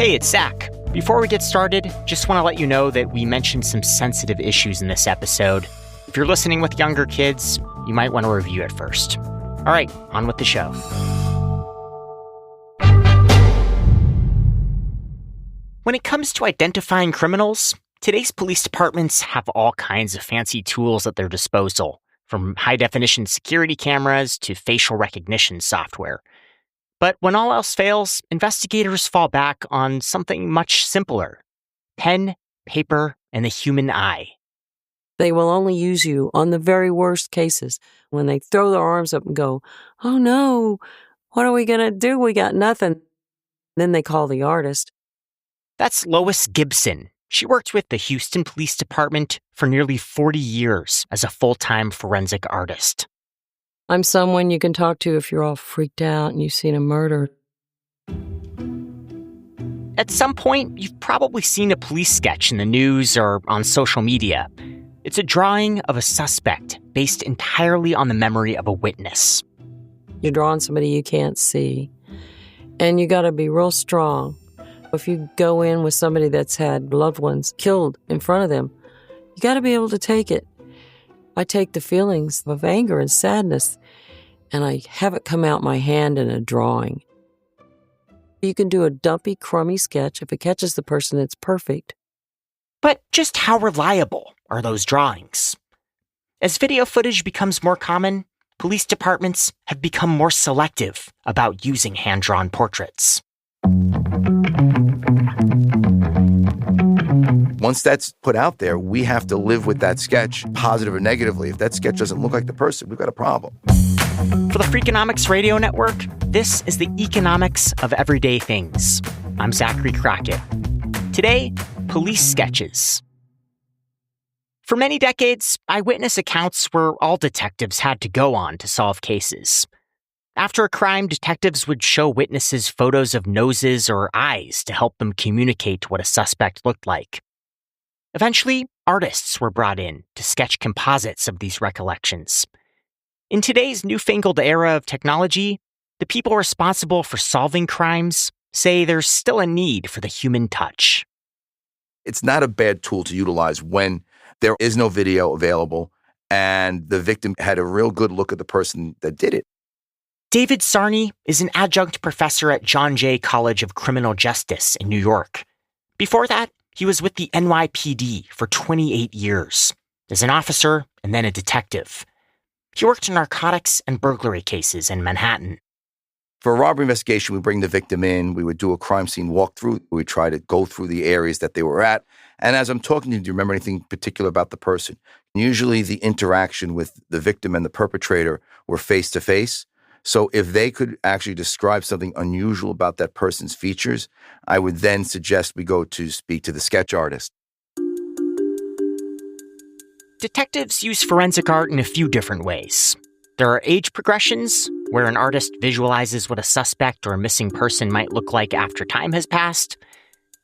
Hey, it's Zach. Before we get started, just want to let you know that we mentioned some sensitive issues in this episode. If you're listening with younger kids, you might want to review it first. All right, on with the show. When it comes to identifying criminals, today's police departments have all kinds of fancy tools at their disposal, from high-definition security cameras to facial recognition software. But when all else fails, investigators fall back on something much simpler: pen, paper, and the human eye. They will only use you on the very worst cases, when they throw their arms up and go, "Oh no, what are we going to do? We got nothing." Then they call the artist. That's Lois Gibson. She worked with the Houston Police Department for nearly 40 years as a full-time forensic artist. I'm someone you can talk to if you're all freaked out and you've seen a murder. At some point, you've probably seen a police sketch in the news or on social media. It's a drawing of a suspect based entirely on the memory of a witness. You're drawing somebody you can't see, and you got to be real strong. If you go in with somebody that's had loved ones killed in front of them, you got to be able to take it. I take the feelings of anger and sadness, and I have it come out my hand in a drawing. You can do a dumpy, crummy sketch. If it catches the person, it's perfect. But just how reliable are those drawings? As video footage becomes more common, police departments have become more selective about using hand-drawn portraits. Once that's put out there, we have to live with that sketch, positive or negatively. If that sketch doesn't look like the person, we've got a problem. For the Freakonomics Radio Network, this is the economics of everyday things. I'm Zachary Crockett. Today, police sketches. For many decades, eyewitness accounts were all detectives had to go on to solve cases. After a crime, detectives would show witnesses photos of noses or eyes to help them communicate what a suspect looked like. Eventually, artists were brought in to sketch composites of these recollections. In today's newfangled era of technology, the people responsible for solving crimes say there's still a need for the human touch. It's not a bad tool to utilize when there is no video available and the victim had a real good look at the person that did it. David Sarney is an adjunct professor at John Jay College of Criminal Justice in New York. Before that, he was with the NYPD for 28 years, as an officer and then a detective. He worked in narcotics and burglary cases in Manhattan. For a robbery investigation, we bring the victim in. We would do a crime scene walkthrough. We would try to go through the areas that they were at. And as I'm talking to you, do you remember anything particular about the person? Usually the interaction with the victim and the perpetrator were face-to-face. So if they could actually describe something unusual about that person's features, I would then suggest we go to speak to the sketch artist. Detectives use forensic art in a few different ways. There are age progressions, where an artist visualizes what a suspect or a missing person might look like after time has passed.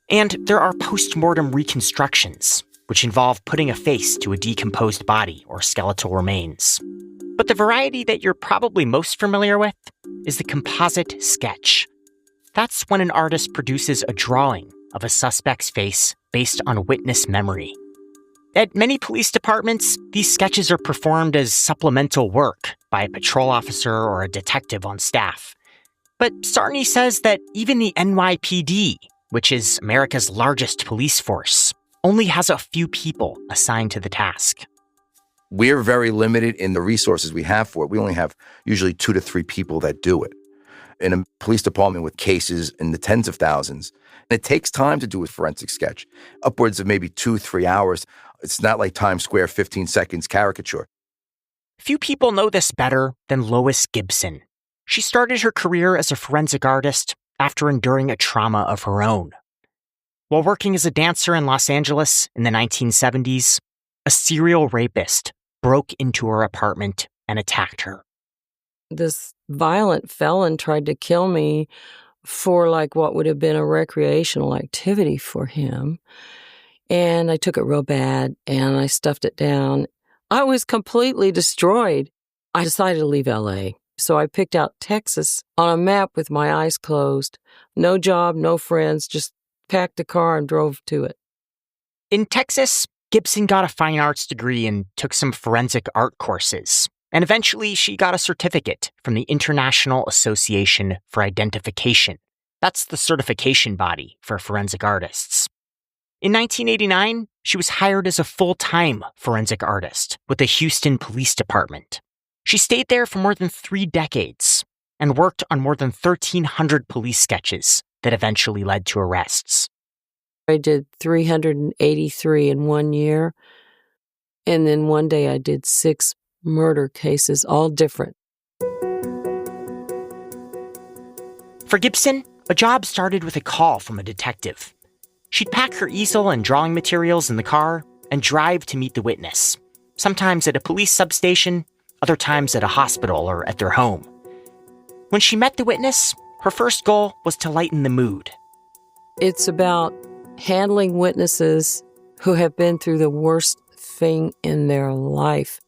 And there are post-mortem reconstructions, which involve putting a face to a decomposed body or skeletal remains. But the variety that you're probably most familiar with is the composite sketch. That's when an artist produces a drawing of a suspect's face based on witness memory. At many police departments, these sketches are performed as supplemental work by a patrol officer or a detective on staff. But Sarney says that even the NYPD, which is America's largest police force, only has a few people assigned to the task. We're very limited in the resources we have for it. We only have usually 2 to 3 people that do it. In a police department with cases in the tens of thousands, and it takes time to do a forensic sketch, upwards of maybe 2-3 hours. It's not like Times Square 15 seconds caricature. Few people know this better than Lois Gibson. She started her career as a forensic artist after enduring a trauma of her own. While working as a dancer in Los Angeles in the 1970s, a serial rapist broke into her apartment and attacked her. This violent felon tried to kill me for what would have been a recreational activity for him. And I took it real bad and I stuffed it down. I was completely destroyed. I decided to leave LA. So I picked out Texas on a map with my eyes closed. No job, no friends, just packed a car and drove to it. In Texas, Gibson got a fine arts degree and took some forensic art courses. And eventually, she got a certificate from the International Association for Identification. That's the certification body for forensic artists. In 1989, she was hired as a full-time forensic artist with the Houston Police Department. She stayed there for more than 3 decades and worked on more than 1,300 police sketches that eventually led to arrests. I did 383 in 1 year, and then one day I did 6 murder cases, all different. For Gibson, a job started with a call from a detective. She'd pack her easel and drawing materials in the car and drive to meet the witness, sometimes at a police substation, other times at a hospital or at their home. When she met the witness, her first goal was to lighten the mood. It's about handling witnesses who have been through the worst thing in their life.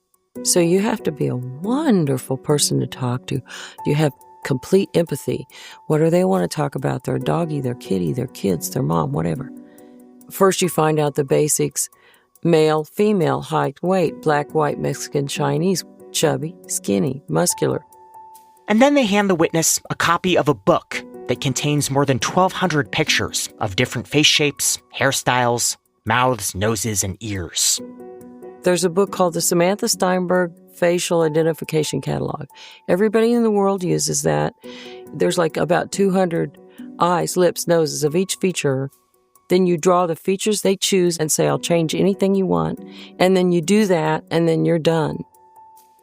So you have to be a wonderful person to talk to. You have complete empathy. What do they want to talk about? Their doggy, their kitty, their kids, their mom, whatever. First you find out the basics. Male, female, height, weight, black, white, Mexican, Chinese, chubby, skinny, muscular. And then they hand the witness a copy of a book that contains more than 1,200 pictures of different face shapes, hairstyles, mouths, noses, and ears. There's a book called the Samantha Steinberg Facial Identification Catalog. Everybody in the world uses that. There's like about 200 eyes, lips, noses of each feature. Then you draw the features they choose and say, I'll change anything you want. And then you do that, and then you're done.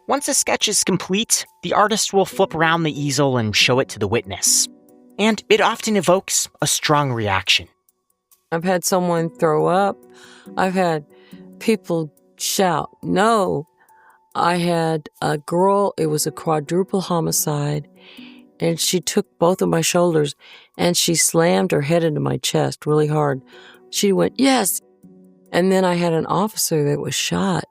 Once a sketch is complete, the artist will flip around the easel and show it to the witness. And it often evokes a strong reaction. I've had someone throw up. I've had people shout, no. I had a girl, it was a quadruple homicide, and she took both of my shoulders and she slammed her head into my chest really hard. She went, yes. And then I had an officer that was shot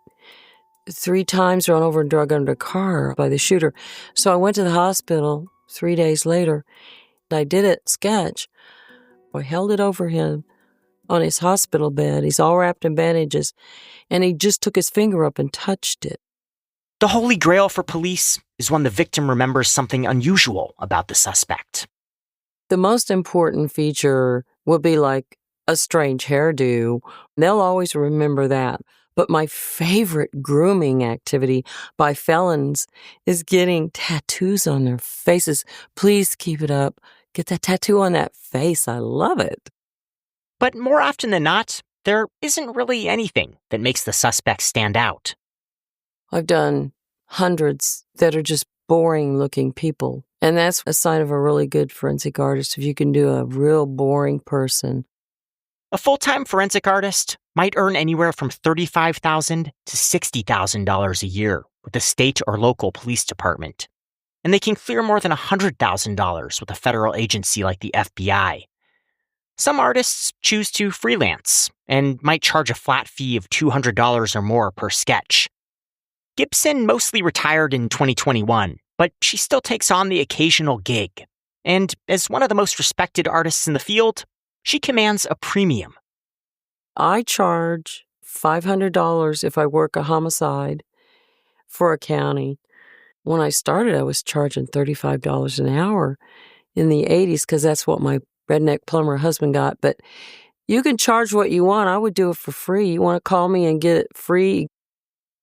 3 times, run over and drug under a car by the shooter. So I went to the hospital 3 days later. I did a sketch. I held it over him on his hospital bed. He's all wrapped in bandages, and he just took his finger up and touched it. The holy grail for police is when the victim remembers something unusual about the suspect. The most important feature would be like a strange hairdo. They'll always remember that. But my favorite grooming activity by felons is getting tattoos on their faces. Please keep it up. Get that tattoo on that face. I love it. But more often than not, there isn't really anything that makes the suspect stand out. I've done hundreds that are just boring-looking people. And that's a sign of a really good forensic artist, if you can do a real boring person. A full-time forensic artist might earn anywhere from $35,000 to $60,000 a year with the state or local police department. And they can clear more than $100,000 with a federal agency like the FBI. Some artists choose to freelance and might charge a flat fee of $200 or more per sketch. Gibson mostly retired in 2021, but she still takes on the occasional gig. And as one of the most respected artists in the field, she commands a premium. I charge $500 if I work a homicide for a county. When I started, I was charging $35 an hour in the 80s because that's what my redneck plumber husband got. But you can charge what you want. I would do it for free. You want to call me and get it free?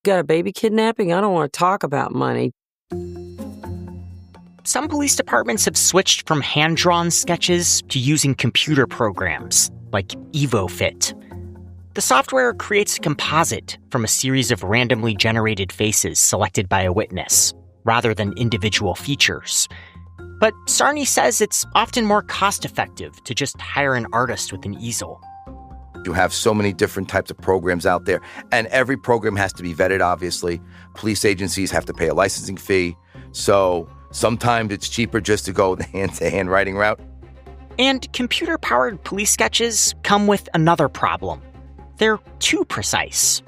Got a baby kidnapping? I don't want to talk about money. Some police departments have switched from hand-drawn sketches to using computer programs like EvoFit. The software creates a composite from a series of randomly generated faces selected by a witness, rather than individual features. But Sarny says it's often more cost-effective to just hire an artist with an easel. You have so many different types of programs out there, and every program has to be vetted, obviously. Police agencies have to pay a licensing fee, so sometimes it's cheaper just to go the hand-to-hand writing route. And computer-powered police sketches come with another problem. They're too precise.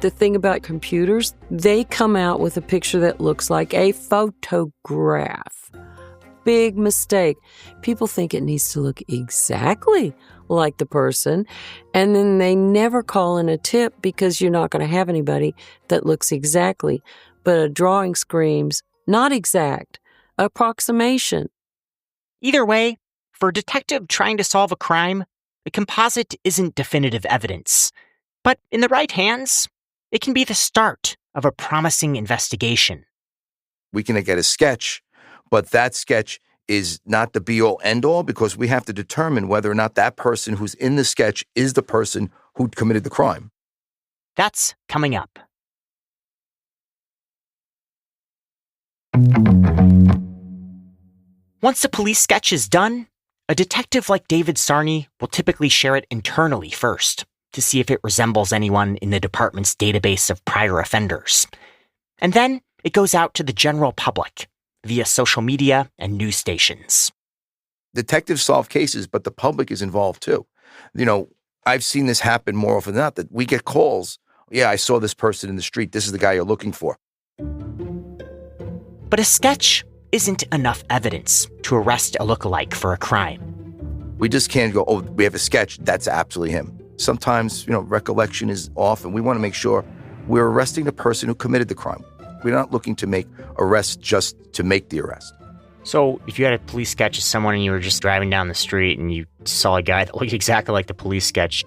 The thing about computers, they come out with a picture that looks like a photograph. big mistake. People think it needs to look exactly like the person, and then they never call in a tip because you're not going to have anybody that looks exactly. But a drawing screams, not exact, approximation. Either way, for a detective trying to solve a crime, a composite isn't definitive evidence. But in the right hands, it can be the start of a promising investigation. We can get a sketch, but that sketch is not the be-all, end-all, because we have to determine whether or not that person who's in the sketch is the person who committed the crime. That's coming up. Once a police sketch is done, a detective like David Sarney will typically share it internally first to see if it resembles anyone in the department's database of prior offenders. And then it goes out to the general public via social media and news stations. Detectives solve cases, but the public is involved too. I've seen this happen more often than not, that we get calls. Yeah, I saw this person in the street. This is the guy you're looking for. But a sketch isn't enough evidence to arrest a lookalike for a crime. We just can't go, oh, we have a sketch, that's absolutely him. Sometimes, recollection is off, and we want to make sure we're arresting the person who committed the crime. We're not looking to make arrests just to make the arrest. So if you had a police sketch of someone and you were just driving down the street and you saw a guy that looked exactly like the police sketch,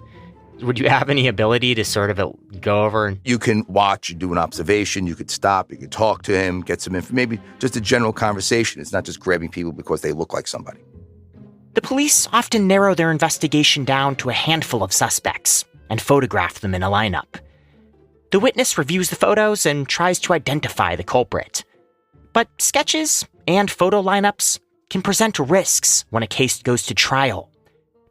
would you have any ability to sort of go over and... You can watch, do an observation, you could stop, you could talk to him, get some information, maybe just a general conversation. It's not just grabbing people because they look like somebody. The police often narrow their investigation down to a handful of suspects and photograph them in a lineup. The witness reviews the photos and tries to identify the culprit. But sketches and photo lineups can present risks when a case goes to trial,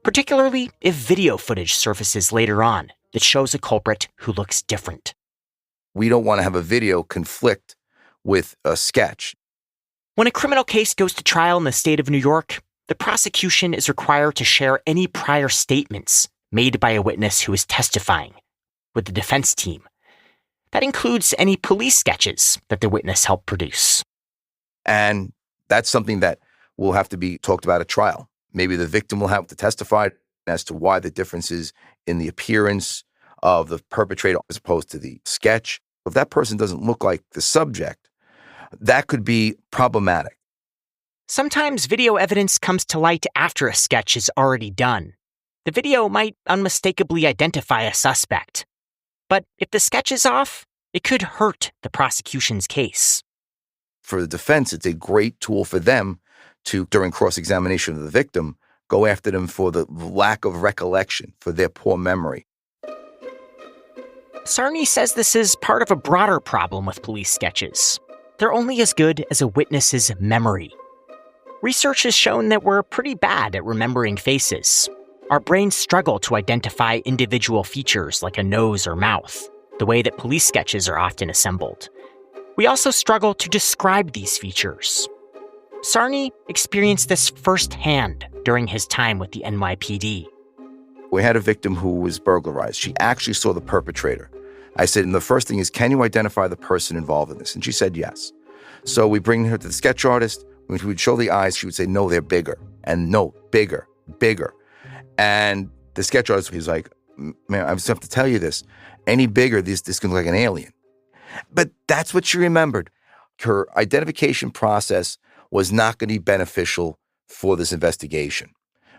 particularly if video footage surfaces later on that shows a culprit who looks different. We don't want to have a video conflict with a sketch. When a criminal case goes to trial in the state of New York, the prosecution is required to share any prior statements made by a witness who is testifying with the defense team. That includes any police sketches that the witness helped produce. And that's something that will have to be talked about at trial. Maybe the victim will have to testify as to why the differences in the appearance of the perpetrator as opposed to the sketch. If that person doesn't look like the subject, that could be problematic. Sometimes video evidence comes to light after a sketch is already done. The video might unmistakably identify a suspect. But if the sketch is off, it could hurt the prosecution's case. For the defense, it's a great tool for them to, during cross-examination of the victim, go after them for the lack of recollection, for their poor memory. Sarney says this is part of a broader problem with police sketches. They're only as good as a witness's memory. Research has shown that we're pretty bad at remembering faces. Our brains struggle to identify individual features like a nose or mouth, the way that police sketches are often assembled. We also struggle to describe these features. Sarney experienced this firsthand during his time with the NYPD. We had a victim who was burglarized. She actually saw the perpetrator. I said, and the first thing is, can you identify the person involved in this? And she said yes. So we bring her to the sketch artist. When we would show the eyes, she would say, no, they're bigger. And no, bigger, bigger. And the sketch artist was like, man, I just have to tell you this. Any bigger, this can look like an alien. But that's what she remembered. Her identification process was not going to be beneficial for this investigation.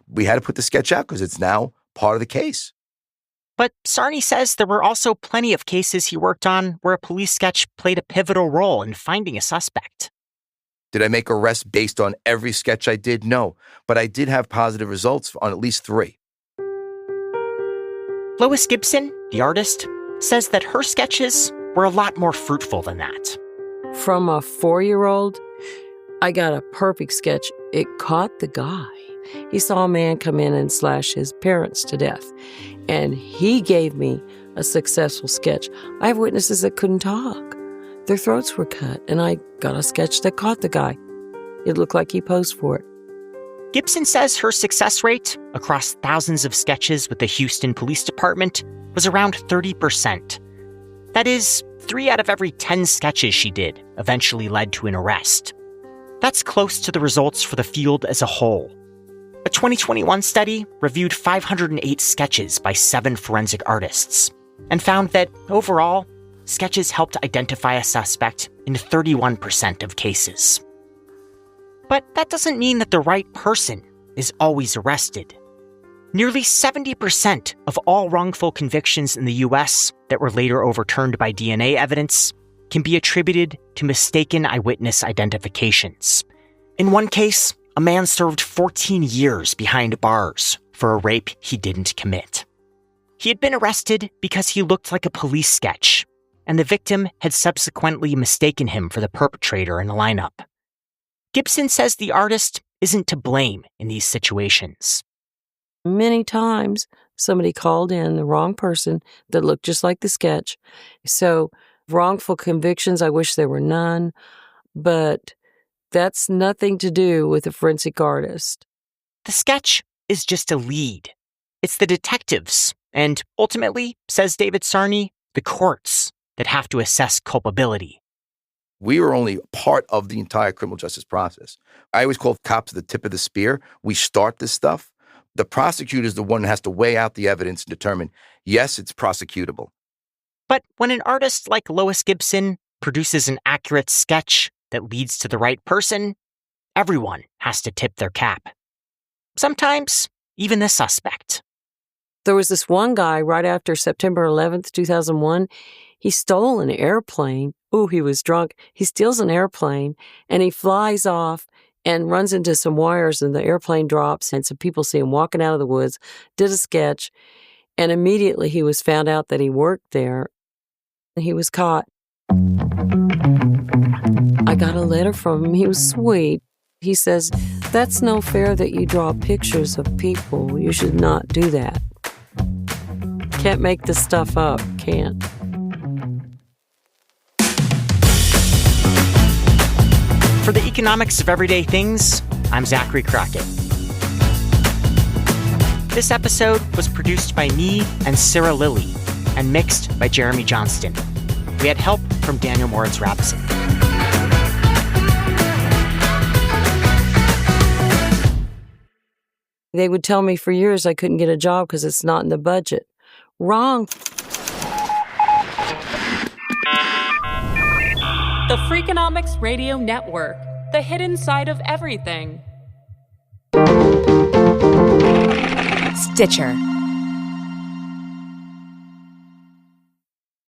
We had to put the sketch out because it's now part of the case. But Sarney says there were also plenty of cases he worked on where a police sketch played a pivotal role in finding a suspect. Did I make arrests based on every sketch I did? No, but I did have positive results on at least 3. Lois Gibson, the artist, says that her sketches were a lot more fruitful than that. From a 4-year-old, I got a perfect sketch. It caught the guy. He saw a man come in and slash his parents to death, and he gave me a successful sketch. I have witnesses that couldn't talk. Their throats were cut, and I got a sketch that caught the guy. It looked like he posed for it. Gibson says her success rate across thousands of sketches with the Houston Police Department was around 30%. That is, 3 out of every 10 sketches she did eventually led to an arrest. That's close to the results for the field as a whole. A 2021 study reviewed 508 sketches by 7 forensic artists and found that, overall, sketches helped identify a suspect in 31% of cases. But that doesn't mean that the right person is always arrested. Nearly 70% of all wrongful convictions in the US that were later overturned by DNA evidence can be attributed to mistaken eyewitness identifications. In one case, a man served 14 years behind bars for a rape he didn't commit. He had been arrested because he looked like a police sketch, and the victim had subsequently mistaken him for the perpetrator in a lineup. Gibson says the artist isn't to blame in these situations. Many times, somebody called in the wrong person that looked just like the sketch. So, wrongful convictions, I wish there were none, but that's nothing to do with a forensic artist. The sketch is just a lead. It's the detectives, and ultimately, says David Sarney, the courts that have to assess culpability. We are only part of the entire criminal justice process. I always call cops the tip of the spear. We start this stuff. The prosecutor is the one who has to weigh out the evidence and determine, yes, it's prosecutable. But when an artist like Lois Gibson produces an accurate sketch that leads to the right person, everyone has to tip their cap. Sometimes, even the suspect. There was this one guy right after September 11th, 2001. He stole an airplane. Ooh, he was drunk. He steals an airplane and he flies off and runs into some wires and the airplane drops and some people see him walking out of the woods, did a sketch, and immediately he was found out that he worked there and he was caught. I got a letter from him. He was sweet. He says, "That's no fair that you draw pictures of people. You should not do that. Can't make this stuff up. Can't." For the Economics of Everyday Things, I'm Zachary Crockett. This episode was produced by me and Sarah Lilly and mixed by Jeremy Johnston. We had help from Daniel Moritz-Rabison. They would tell me for years I couldn't get a job because it's not in the budget. Wrong. The Freakonomics Radio Network, the hidden side of everything. Stitcher.